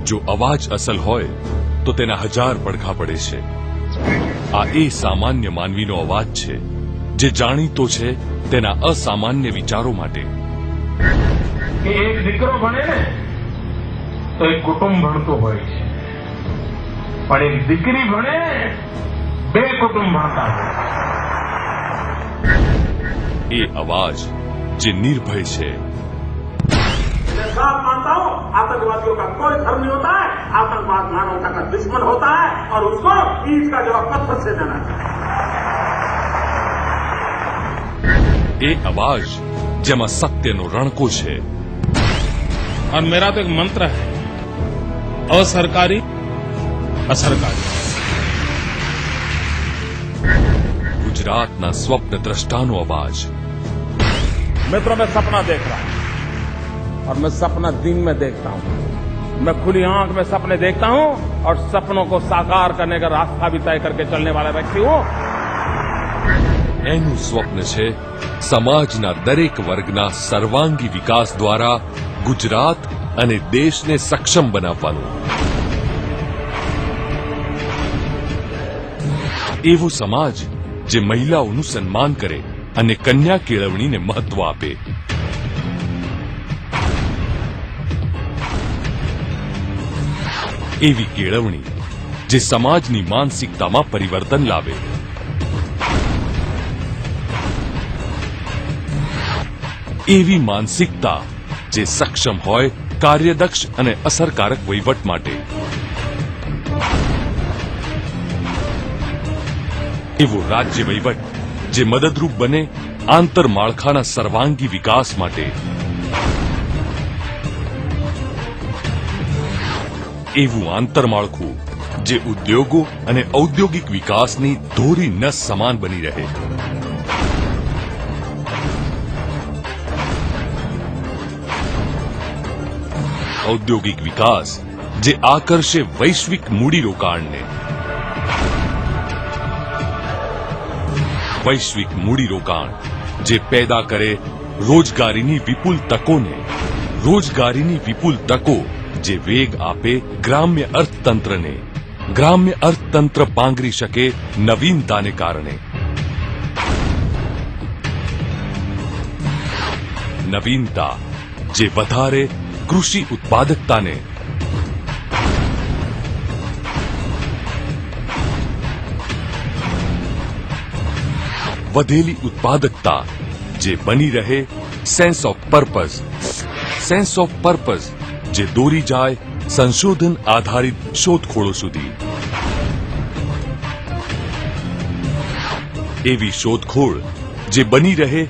જો અવાજ અસલ હોય તો તેના હજાર પડઘા પડે છે. આ એ સામાન્ય માનવીનો અવાજ છે જે જાણીતો છે તેના અસામાન્ય વિચારો માટે. કે એક દીકરો ભણે ને તો એક કુટુંબ ભણતું હોય છે, પણ એક દીકરી ભણે બે કુટુંબ ભણતા હોય. એ અવાજ જે નિર્ભય છે. मैं साफ मानता हूं आतंकवादियों का कोई धर्म नहीं होता है. आतंकवाद मानवता का दुश्मन होता है और उसको ईद का जवाब पत्थर से देना चाहिए. એ અવાજ જેમાં સત્યનો રણકો છે. और मेरा तो एक मंत्र है, असरकारी असरकारी. ગુજરાતના સ્વપ્ન દ્રષ્ટાનો અવાજ. मित्रों मैं सपना देख रहा हूं और मैं सपना दिन में देखता हूं. मैं खुली आंख में सपने देखता हूं और सपनों को साकार करने का रास्ता भी तय करके चलने वाला व्यक्ति हूं. એનું સ્વપ્ન છે સમાજના દરેક વર્ગના સર્વાંગી વિકાસ દ્વારા ગુજરાત અને દેશને સક્ષમ બનાવવાનું. એવો સમાજ જે મહિલાઓનું સન્માન કરે અને કન્યા કેળવણીને મહત્વ આપે. એવી કેળવણી જે સમાજની માનસિકતામાં પરિવર્તન લાવે. એવી માનસિકતા જે સક્ષમ હોય કાર્યદક્ષ અને અસરકારક વહીવટ માટે. એવો રાજ્ય વહીવટ જે મદદરૂપ બને આંતરમાળખાના સર્વાંગી વિકાસ માટે. એવું આંતરમાળખું જે ઉદ્યોગો અને ઔદ્યોગિક વિકાસની ધોરી નસ સમાન બની રહે. ઔદ્યોગિક વિકાસ જે આકર્ષે વૈશ્વિક મૂડીરોકાણને. વૈશ્વિક મૂડીરોકાણ જે પેદા કરે રોજગારીની વિપુલ તકોને. રોજગારીની વિપુલ તકો જે વેગ આપે ગ્રામ્ય અર્થતંત્રને. ગ્રામ્ય અર્થતંત્ર પાંગરી શકે નવીનતાને કારણે. નવીનતા જે વધારે કૃષિ ઉત્પાદકતાને. વધેલી ઉત્પાદકતા જે બની રહે sense of purpose. Sense of purpose જે દોરી જાય સંશોધન આધારિત શોધખોળો સુધી. એવી શોધખોળ જે બની રહે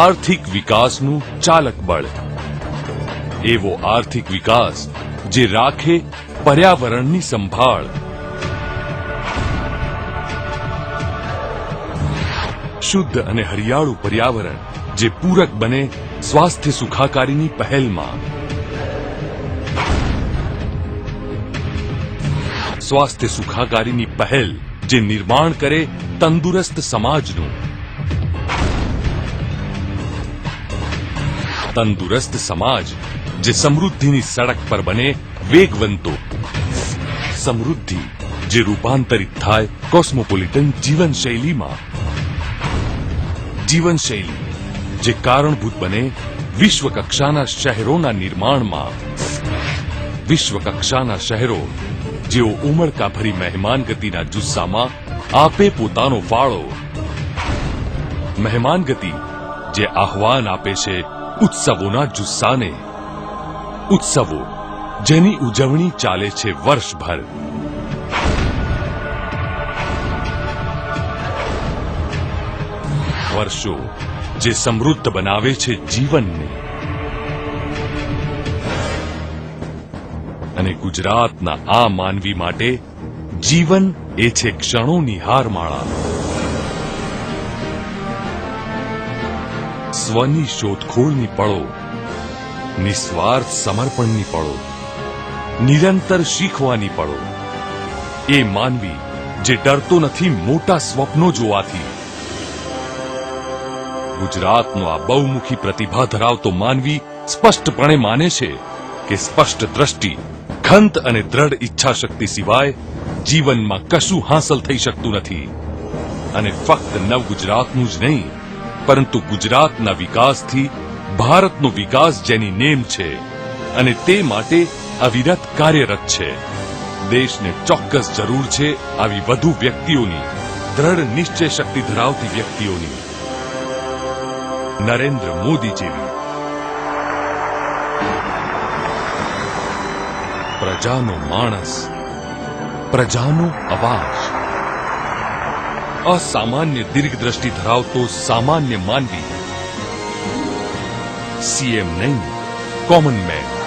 આર્થિક વિકાસનું ચાલક બળ. એવો આર્થિક વિકાસ જે રાખે પર્યાવરણની સંભાળ. શુદ્ધ અને હરિયાળું પર્યાવરણ જે પૂરક બને સ્વાસ્થ્ય સુખાકારીની પહેલમાં. સ્વાસ્થ્ય સુખાકારીની પહેલ જે નિર્માણ કરે તંદુરસ્ત સમાજનું. તંદુરસ્ત સમાજ જે સમૃદ્ધિની સડક પર બને વેગવંતો. સમૃદ્ધિ જે રૂપાંતરિત થાય કોસ્મોપોલિટન જીવનશૈલીમાં. જીવનશૈલી જે કારણભૂત બને વિશ્વકક્ષાના શહેરોના નિર્માણમાં. વિશ્વકક્ષાના શહેરો જેઓ ઉમળકાભરી મહેમાનગતિના જુસ્સામાં આપે પોતાનો ફાળો. મહેમાનગતિ જે આહ્વાન આપે છે ઉત્સવોના જુસ્સાને. ઉત્સવો જેની ઉજવણી ચાલે છે વર્ષભર. વર્ષો જે સમૃદ્ધ બનાવે છે જીવનને. અને ગુજરાતના આ માનવી માટે જીવન એ છે ક્ષણોની હારમાળા. સ્વની શોધખોળની પળો, નિસ્વાર્થ સમર્પણની પળો, નિરંતર શીખવાની પળો. એ માનવી જે ડરતો નથી મોટા સ્વપ્નો જોવાથી. ગુજરાતનો આ બહુમુખી પ્રતિભા ધરાવતો માનવી સ્પષ્ટપણે માને છે કે સ્પષ્ટ દ્રષ્ટિ ખંત અને દ્રઢ ઈચ્છાશક્તિ સિવાય જીવનમાં કશું હાંસલ થઈ શકતું નથી. અને ફક્ત નવ ગુજરાતનું જ નહીં, પરંતુ ગુજરાતના વિકાસથી ભારતનો વિકાસ જેની નેમ છે અને તે માટે અવિરત કાર્યરત છે. દેશને ચોક્કસ જરૂર છે આવી વધુ વ્યક્તિઓની, દ્રઢ નિશ્ચય શક્તિ ધરાવતી વ્યક્તિઓની. નરેન્દ્ર મોદી જેવી. પ્રજાનો માણસ, પ્રજાનો અવાજ. અસામાન્ય દીર્ઘદ્રષ્ટિ ધરાવતો સામાન્ય માનવી. સીએમ નહીં, કોમન મેન.